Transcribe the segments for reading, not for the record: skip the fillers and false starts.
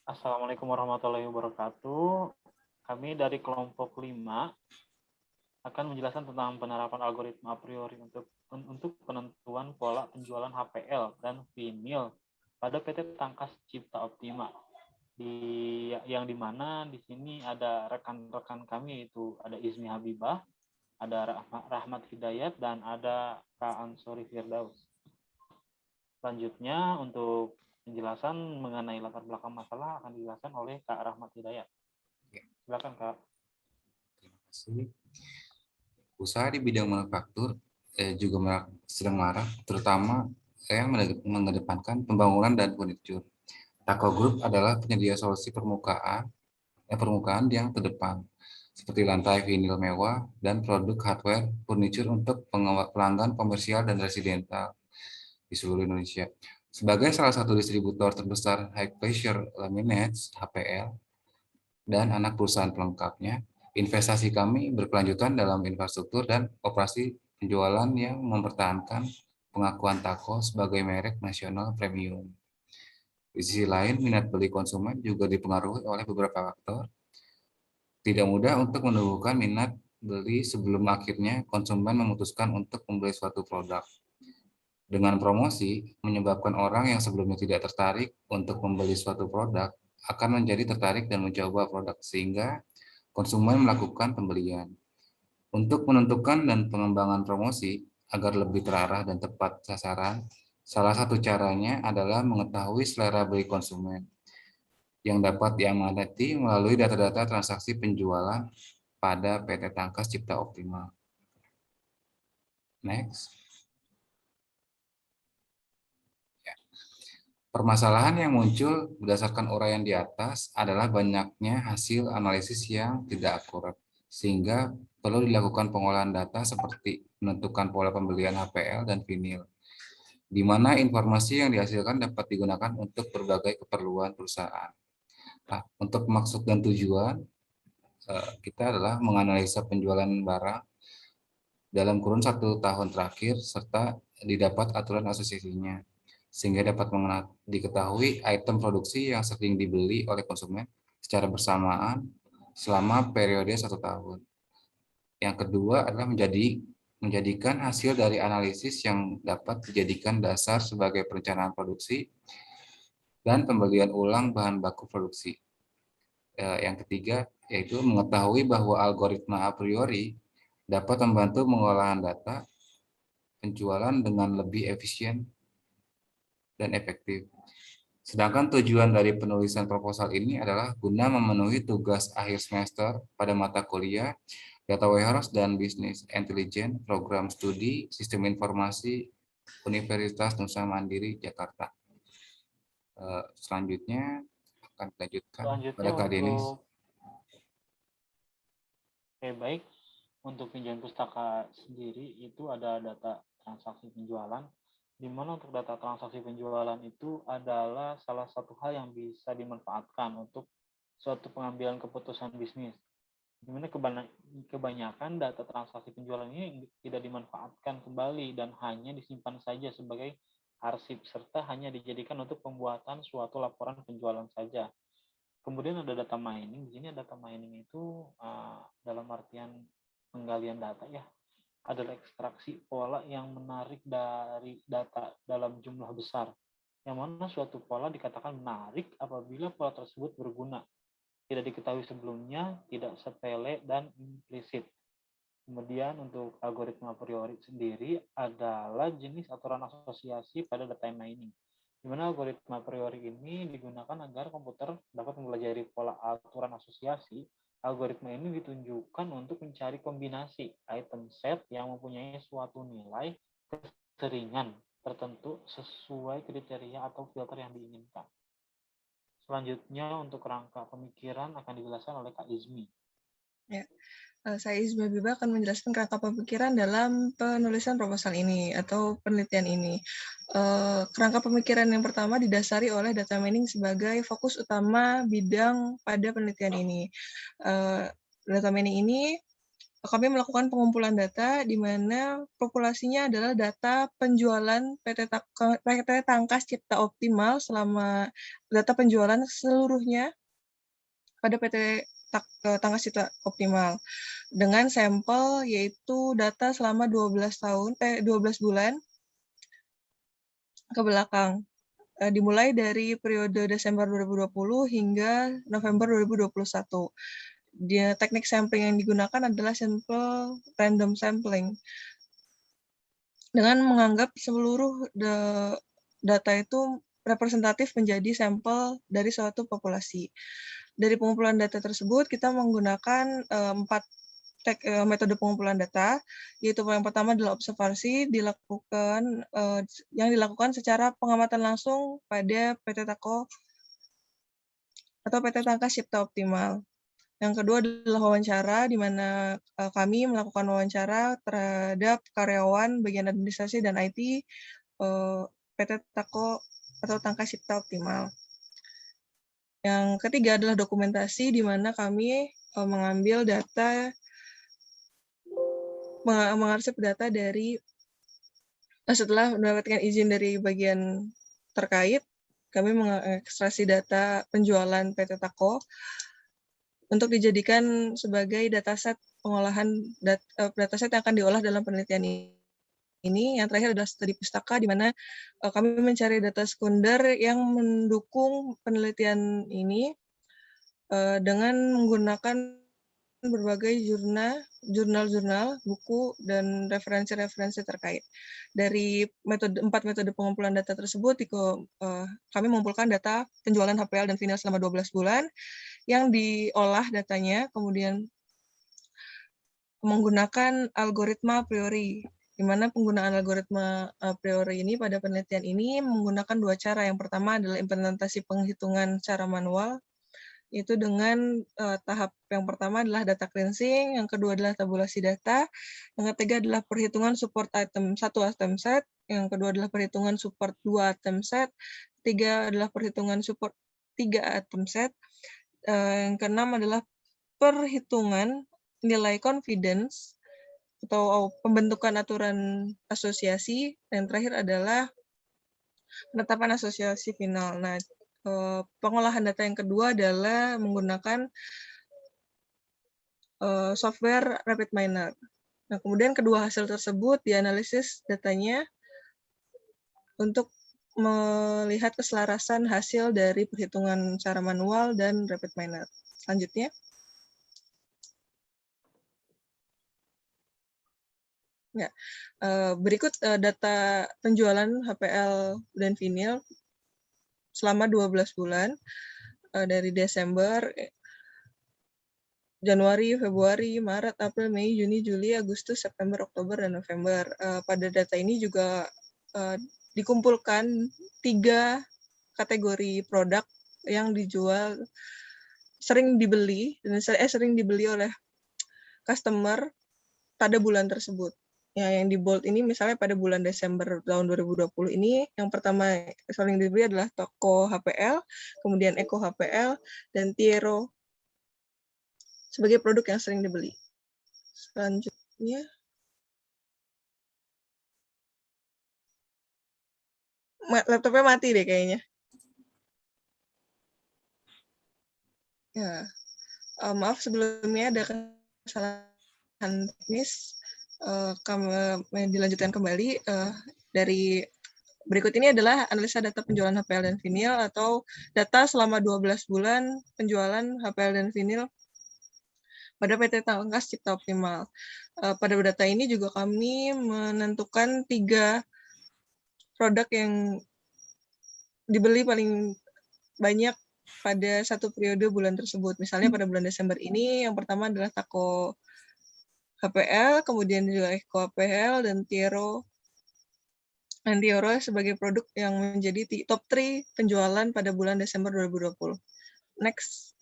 Assalamualaikum warahmatullahi wabarakatuh. Kami dari kelompok 5 akan menjelaskan tentang penerapan algoritma a priori untuk penentuan pola penjualan HPL dan vinil pada PT Tangkas Cipta Optima. Yang dimana di sini ada rekan-rekan kami, yaitu ada Izmi Habibah, ada Rahmat Hidayat, dan ada Kak Ansori Firdaus. Selanjutnya untuk penjelasan mengenai latar belakang masalah akan dijelaskan oleh Kak Rahmat Hidayat. Silakan Kak. Terima kasih. Usaha di bidang manufaktur juga sedang marak, terutama yang mengedepankan pembangunan dan furniture. Tako Group adalah penyedia solusi permukaan yang terdepan, seperti lantai vinil mewah dan produk hardware furniture untuk pelanggan komersial dan residental di seluruh Indonesia. Sebagai salah satu distributor terbesar high pressure laminates (HPL) dan anak perusahaan pelengkapnya, investasi kami berkelanjutan dalam infrastruktur dan operasi penjualan yang mempertahankan pengakuan Tako sebagai merek nasional premium. Di sisi lain, minat beli konsumen juga dipengaruhi oleh beberapa faktor. Tidak mudah untuk menumbuhkan minat beli sebelum akhirnya konsumen memutuskan untuk membeli suatu produk. Dengan promosi, menyebabkan orang yang sebelumnya tidak tertarik untuk membeli suatu produk akan menjadi tertarik dan mencoba produk sehingga konsumen melakukan pembelian. Untuk menentukan dan pengembangan promosi agar lebih terarah dan tepat sasaran, salah satu caranya adalah mengetahui selera beli konsumen yang dapat diamanati melalui data-data transaksi penjualan pada PT Tangkas Cipta Optima. Next. Permasalahan yang muncul berdasarkan uraian di atas adalah banyaknya hasil analisis yang tidak akurat, sehingga perlu dilakukan pengolahan data seperti menentukan pola pembelian HPL dan vinil, di mana informasi yang dihasilkan dapat digunakan untuk berbagai keperluan perusahaan. Nah, untuk maksud dan tujuan kita adalah menganalisa penjualan barang dalam kurun 1 tahun terakhir serta didapat aturan asosiasinya, sehingga dapat diketahui item produksi yang sering dibeli oleh konsumen secara bersamaan selama periode 1 tahun. Yang kedua adalah menjadikan hasil dari analisis yang dapat dijadikan dasar sebagai perencanaan produksi dan pembelian ulang bahan baku produksi. Yang ketiga yaitu mengetahui bahwa algoritma a priori dapat membantu pengolahan data penjualan dengan lebih efisien dan efektif. Sedangkan tujuan dari penulisan proposal ini adalah guna memenuhi tugas akhir semester pada mata kuliah Data Warehouse dan Business Intelligence Program Studi Sistem Informasi Universitas Nusa Mandiri, Jakarta. Selanjutnya akan dilanjutkan pada Kak Denis. Baik. Untuk pinjaman pustaka sendiri itu ada data transaksi penjualan, di mana untuk data transaksi penjualan itu adalah salah satu hal yang bisa dimanfaatkan untuk suatu pengambilan keputusan bisnis. Di mana kebanyakan data transaksi penjualan ini tidak dimanfaatkan kembali dan hanya disimpan saja sebagai arsip serta hanya dijadikan untuk pembuatan suatu laporan penjualan saja. Kemudian ada data mining. Di sini data mining itu dalam artian penggalian data ya, adalah ekstraksi pola yang menarik dari data dalam jumlah besar. Yang mana suatu pola dikatakan menarik apabila pola tersebut berguna, tidak diketahui sebelumnya, tidak sepele dan implisit. Kemudian untuk algoritma a priori sendiri adalah jenis aturan asosiasi pada data mining, di mana algoritma a priori ini digunakan agar komputer dapat mempelajari pola aturan asosiasi. Algoritma ini ditunjukkan untuk mencari kombinasi item set yang mempunyai suatu nilai keseringan tertentu sesuai kriteria atau filter yang diinginkan. Selanjutnya untuk rangka pemikiran akan dijelaskan oleh Kak Izmi. Ya, saya Izmi Habibah akan menjelaskan kerangka pemikiran dalam penulisan proposal ini atau penelitian ini. Kerangka pemikiran yang pertama didasari oleh data mining sebagai fokus utama bidang pada penelitian ini. Data mining ini kami melakukan pengumpulan data di mana populasinya adalah data penjualan PT Tangkas Cipta Optimal selama data penjualan seluruhnya pada PT Tangkas Cipta Optimal dengan sampel yaitu data selama 12 bulan ke belakang. Dimulai dari periode Desember 2020 hingga November 2021. Teknik sampling yang digunakan adalah sampel random sampling. Dengan menganggap seluruh data itu representatif menjadi sampel dari suatu populasi. Dari pengumpulan data tersebut, kita menggunakan 4 metode pengumpulan data, yaitu yang pertama adalah observasi, yang dilakukan secara pengamatan langsung pada PT Tako atau PT Tangkas Cipta Optimal. Yang kedua adalah wawancara, di mana kami melakukan wawancara terhadap karyawan bagian administrasi dan IT PT Tako atau Tangkas Cipta Optimal. Yang ketiga adalah dokumentasi, di mana kami mengambil data, mengarsip data dari setelah mendapatkan izin dari bagian terkait, kami mengekstraksi data penjualan PT Tako untuk dijadikan sebagai dataset pengolahan dataset yang akan diolah dalam penelitian ini. Yang terakhir adalah studi pustaka, di mana kami mencari data sekunder yang mendukung penelitian ini dengan menggunakan berbagai jurnal, buku, dan referensi-referensi terkait. Dari 4 metode pengumpulan data tersebut, kami mengumpulkan data penjualan HPL dan vinyl selama 12 bulan, yang diolah datanya, kemudian menggunakan algoritma a priori, di mana penggunaan algoritma a priori ini pada penelitian ini menggunakan 2 cara. Yang pertama adalah implementasi penghitungan secara manual, itu dengan tahap yang pertama adalah data cleansing, yang kedua adalah tabulasi data, yang ketiga adalah perhitungan support item 1 item set, yang kedua adalah perhitungan support 2 item set, ketiga adalah perhitungan support 3 item set, yang keenam adalah perhitungan nilai confidence atau pembentukan aturan asosiasi, dan terakhir adalah penetapan asosiasi final. Nah, pengolahan data yang kedua adalah menggunakan software RapidMiner. Nah, kemudian kedua hasil tersebut dianalisis datanya untuk melihat keselarasan hasil dari perhitungan secara manual dan RapidMiner. Selanjutnya. Ya, berikut data penjualan HPL dan vinyl selama 12 bulan dari Desember, Januari, Februari, Maret, April, Mei, Juni, Juli, Agustus, September, Oktober, dan November. Pada data ini juga dikumpulkan 3 kategori produk yang dijual, sering dibeli oleh customer pada bulan tersebut. Ya, yang di bold ini misalnya pada bulan Desember tahun 2020 ini, yang pertama sering dibeli adalah Toko HPL, kemudian Eko HPL, dan Tiero sebagai produk yang sering dibeli. Selanjutnya. Laptopnya mati deh kayaknya. Ya, maaf sebelumnya ada kesalahan teknis. Kami dilanjutkan kembali dari berikut ini adalah analisa data penjualan HPL dan vinyl atau data selama 12 bulan penjualan HPL dan vinyl pada PT Tangkas Cipta Optimal. Pada data ini juga kami menentukan 3 produk yang dibeli paling banyak pada satu periode bulan tersebut. Misalnya pada bulan Desember ini yang pertama adalah Tako HPL, kemudian juga Eko HPL, dan Tiero sebagai produk yang menjadi top 3 penjualan pada bulan Desember 2020. Next.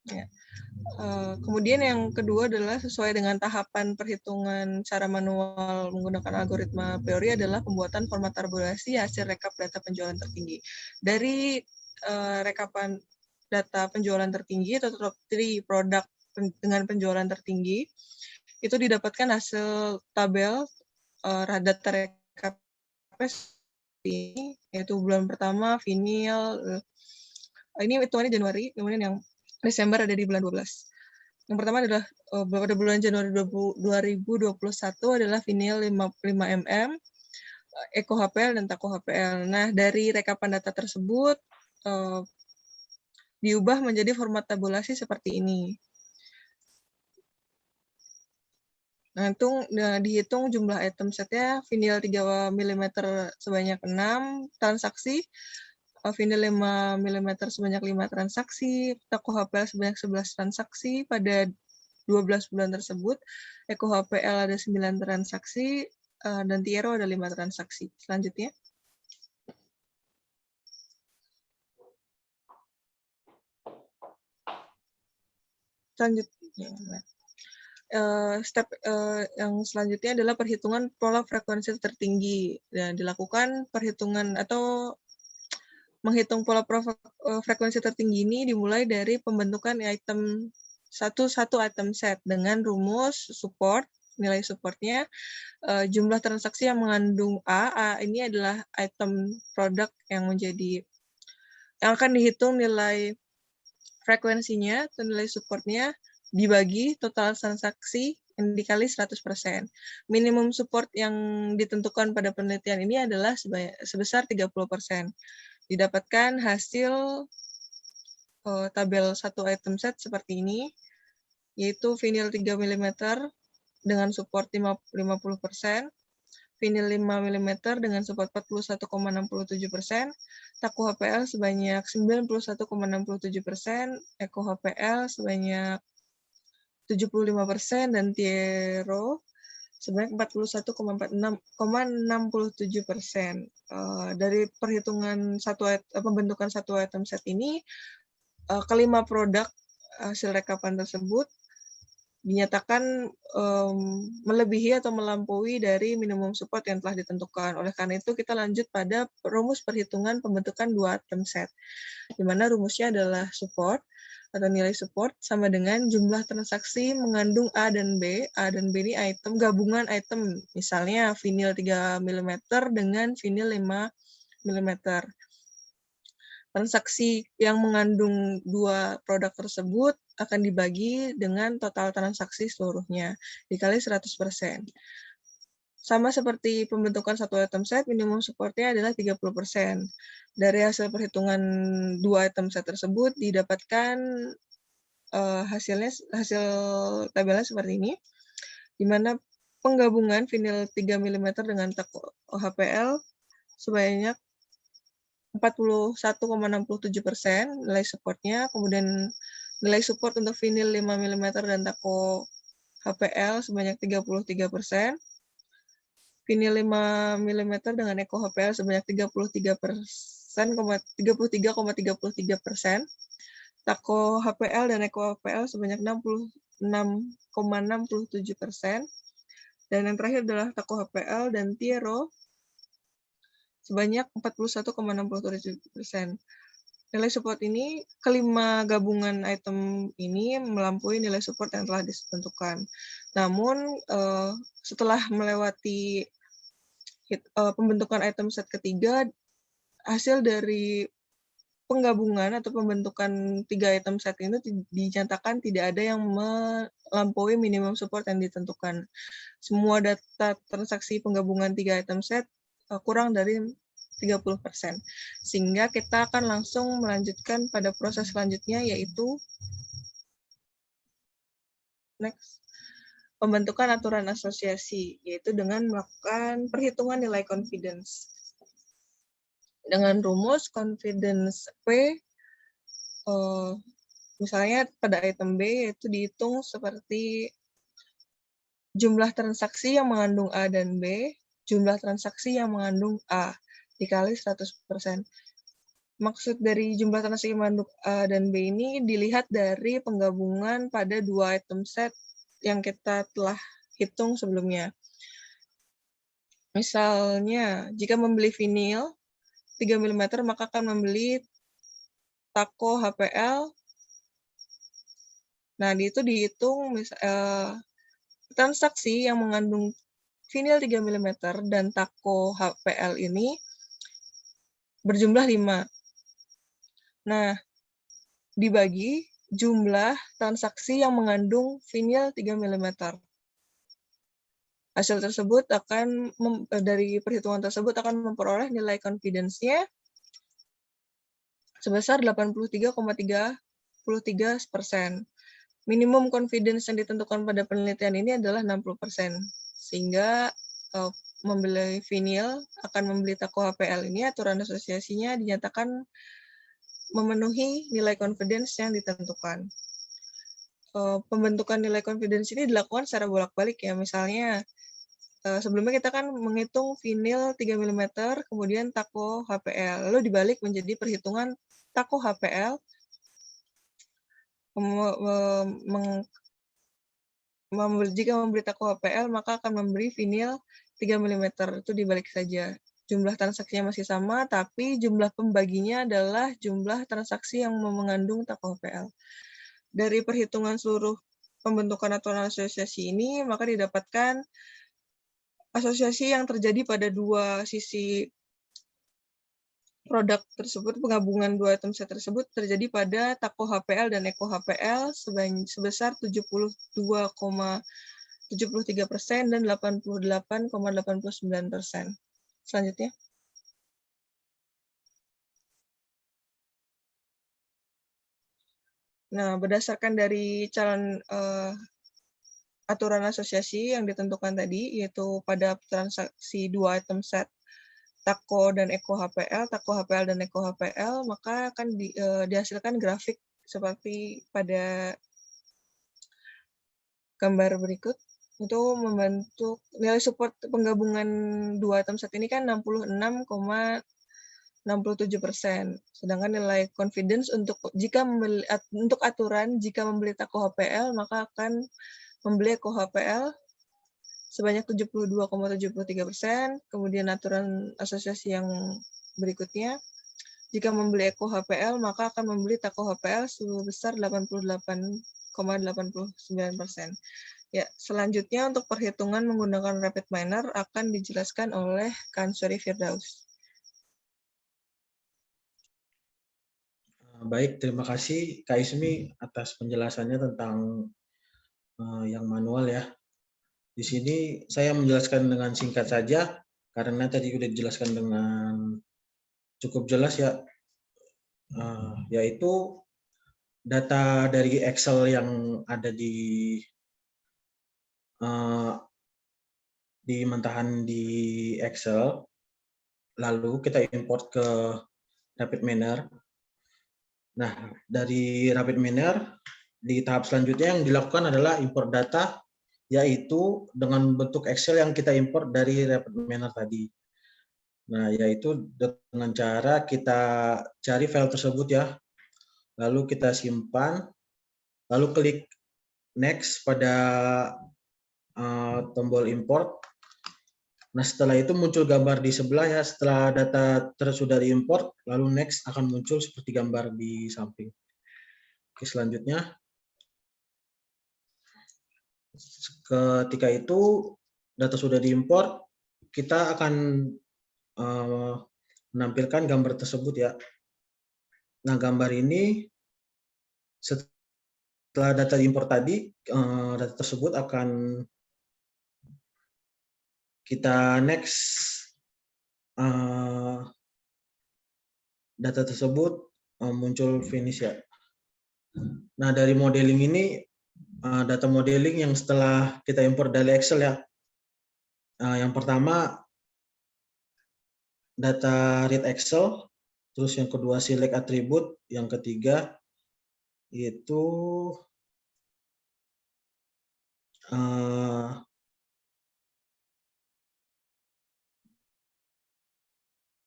Ya. Kemudian yang kedua adalah sesuai dengan tahapan perhitungan secara manual menggunakan algoritma priori adalah pembuatan format tabulasi hasil rekap data penjualan tertinggi. Dari rekapan data penjualan tertinggi atau top 3 produk dengan penjualan tertinggi, itu didapatkan hasil tabel data rekap ini, yaitu bulan pertama vinil, ini hitungannya Januari, kemudian yang Desember ada di bulan 12. Yang pertama adalah pada bulan Januari 2021 adalah vinil 5 mm, Eko HPL dan Tako HPL. Nah, dari rekapan data tersebut diubah menjadi format tabulasi seperti ini. Nah, dihitung jumlah item setnya, vinil 3 mm sebanyak 6 transaksi, vinil 5 mm sebanyak 5 transaksi, Tako HPL sebanyak 11 transaksi pada 12 bulan tersebut, Eko HPL ada 9 transaksi, dan Tiero ada 5 transaksi. Selanjutnya. Step yang selanjutnya adalah perhitungan pola frekuensi tertinggi. Dan dilakukan perhitungan atau menghitung pola frekuensi tertinggi ini dimulai dari pembentukan item satu item set dengan rumus support, nilai supportnya, jumlah transaksi yang mengandung A ini adalah item produk yang akan dihitung nilai frekuensinya atau nilai supportnya dibagi total transaksi yang dikali 100%. Minimum support yang ditentukan pada penelitian ini adalah sebesar 30%. Didapatkan hasil tabel satu item set seperti ini, yaitu vinil 3 mm dengan support 50%, vinil 5 mm dengan support 41,67%, Tako HPL sebanyak 91,67%, Eko HPL sebanyak 75%, dan Tiero sebanyak 41,67%. Dari perhitungan pembentukan satu item set ini, kelima produk hasil rekapan tersebut dinyatakan melebihi atau melampaui dari minimum support yang telah ditentukan. Oleh karena itu, kita lanjut pada rumus perhitungan pembentukan 2 item set, di mana rumusnya adalah support atau nilai support sama dengan jumlah transaksi mengandung A dan B. A dan B ini item, gabungan item, misalnya vinil 3 mm dengan vinil 5 mm. Transaksi yang mengandung 2 produk tersebut akan dibagi dengan total transaksi seluruhnya, dikali 100%. Sama seperti pembentukan satu item set, minimum supportnya adalah 30%. Dari hasil perhitungan 2 item set tersebut, didapatkan hasil tabelnya seperti ini, di mana penggabungan vinil 3 mm dengan Tako HPL sebanyak 41,67% nilai supportnya, kemudian nilai support untuk vinil 5 mm dan Tako HPL sebanyak 33%, vinil 5 mm dengan Eko HPL sebanyak 33,33%, Tako HPL dan Eko HPL sebanyak 66,67%, dan yang terakhir adalah Tako HPL dan Tiero sebanyak 41,67%. Nilai support ini, kelima gabungan item ini melampaui nilai support yang telah ditentukan. Namun, setelah melewati pembentukan item set ketiga, hasil dari penggabungan atau pembentukan 3 item set ini dinyatakan tidak ada yang melampaui minimum support yang ditentukan. Semua data transaksi penggabungan 3 item set kurang dari 30%. Sehingga kita akan langsung melanjutkan pada proses selanjutnya, yaitu pembentukan aturan asosiasi, yaitu dengan melakukan perhitungan nilai confidence. Dengan rumus confidence P, misalnya pada item B, yaitu dihitung seperti jumlah transaksi yang mengandung A dan B, jumlah transaksi yang mengandung A, dikali 100%. Maksud dari jumlah transaksi yang mengandung A dan B ini dilihat dari penggabungan pada 2 item set yang kita telah hitung sebelumnya. Misalnya, jika membeli vinil 3 mm, maka akan membeli Tako HPL. Nah, itu dihitung transaksi yang mengandung vinil 3 mm dan Tako HPL ini berjumlah 5. Nah, dibagi jumlah transaksi yang mengandung vinil 3 mm. Hasil tersebut dari perhitungan tersebut akan memperoleh nilai confidence-nya sebesar 83,33%. Minimum confidence yang ditentukan pada penelitian ini adalah 60%. Sehingga membeli vinil akan membeli Tako HPL ini, aturan asosiasinya dinyatakan memenuhi nilai confidence yang ditentukan. Pembentukan nilai confidence ini dilakukan secara bolak-balik ya. Misalnya, sebelumnya kita kan menghitung vinil 3 mm, kemudian Tako HPL. Lalu dibalik menjadi perhitungan Tako HPL jika membeli Tako HPL, maka akan memberi vinil 3 mm. Itu dibalik saja. Jumlah transaksinya masih sama, tapi jumlah pembaginya adalah jumlah transaksi yang mengandung Tako HPL. Dari perhitungan seluruh pembentukan aturan asosiasi ini, maka didapatkan asosiasi yang terjadi pada dua sisi produk tersebut, penggabungan dua item set tersebut terjadi pada Tako HPL dan Eko HPL sebesar 72,73% dan 88,89%. Selanjutnya. Nah, berdasarkan dari calon aturan asosiasi yang ditentukan tadi, yaitu pada transaksi dua item set Tako dan Eko HPL, Tako HPL dan Eko HPL, maka akan dihasilkan grafik seperti pada gambar berikut. Untuk membentuk nilai support penggabungan dua item set ini kan 66,67%. Sedangkan nilai confidence untuk aturan jika membeli Tako HPL, maka akan membeli Eko HPL sebanyak 72,73%. Kemudian aturan asosiasi yang berikutnya, jika membeli Eko HPL, maka akan membeli Tako HPL sebesar 88,89%. Ya, selanjutnya untuk perhitungan menggunakan rapid miner akan dijelaskan oleh Kansuri Firdaus. Baik, terima kasih Kak Ismi atas penjelasannya tentang yang manual ya. Di sini saya menjelaskan dengan singkat saja karena tadi sudah dijelaskan dengan cukup jelas ya, yaitu data dari Excel yang ada di mentahan di Excel, lalu kita import ke Rapid Miner. Nah, dari Rapid Miner di tahap selanjutnya yang dilakukan adalah import data, yaitu dengan bentuk Excel yang kita import dari Rapid Miner tadi. Nah, yaitu dengan cara kita cari file tersebut ya, lalu kita simpan, lalu klik next pada tombol import. Nah, setelah itu muncul gambar di sebelah ya, setelah data sudah diimport, lalu next akan muncul seperti gambar di samping. Oke, selanjutnya. Ketika itu data sudah diimport, kita akan menampilkan gambar tersebut ya. Nah, gambar ini setelah data diimport tadi, data tersebut akan kita next data tersebut muncul finish ya. Nah, dari modeling ini, data modeling yang setelah kita import dari Excel ya. Yang pertama, data read Excel, terus yang kedua select attribute, yang ketiga yaitu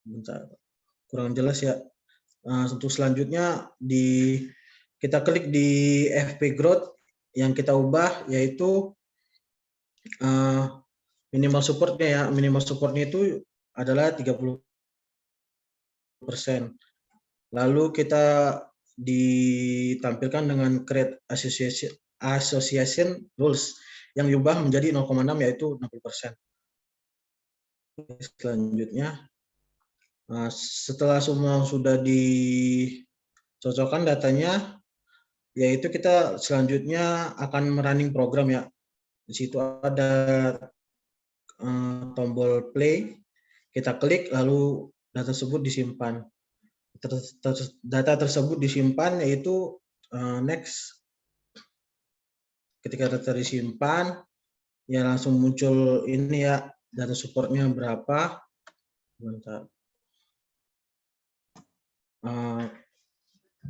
bentar, kurang jelas ya. Untuk selanjutnya kita klik di FP Growth yang kita ubah yaitu minimal supportnya ya. Minimal supportnya itu adalah 30%. Lalu kita ditampilkan dengan create association rules yang diubah menjadi 0,6 yaitu 60%. Selanjutnya, setelah semua sudah dicocokkan datanya, yaitu kita selanjutnya akan running program ya. Di situ ada tombol play, kita klik lalu data tersebut disimpan. Data tersebut disimpan yaitu next. Ketika data disimpan, ya langsung muncul ini ya, data supportnya berapa. Bentar.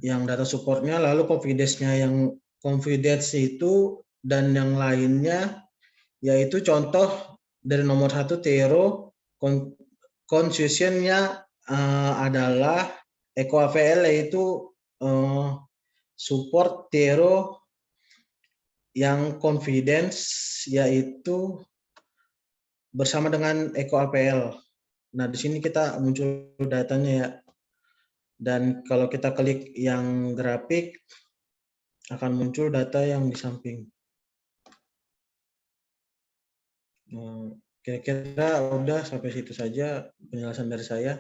Yang data supportnya, lalu confidence-nya, yang confidence itu dan yang lainnya, yaitu contoh dari nomor 1 Tero, confusion-nya adalah EcoAVL yaitu support Tero, yang confidence yaitu bersama dengan EcoAPL. Nah, di sini kita muncul datanya ya. Dan kalau kita klik yang grafik, akan muncul data yang di samping. Kira-kira udah sampai situ saja penjelasan dari saya.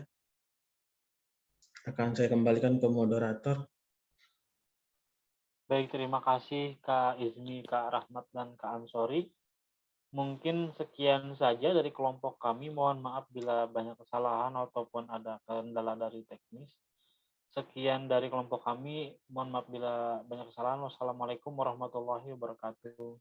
Akan saya kembalikan ke moderator. Baik, terima kasih Kak Izmi, Kak Rahmat, dan Kak Ansori. Mungkin sekian saja dari kelompok kami. Mohon maaf bila banyak kesalahan ataupun ada kendala dari teknis. Sekian dari kelompok kami. Mohon maaf bila banyak kesalahan. Wassalamualaikum warahmatullahi wabarakatuh.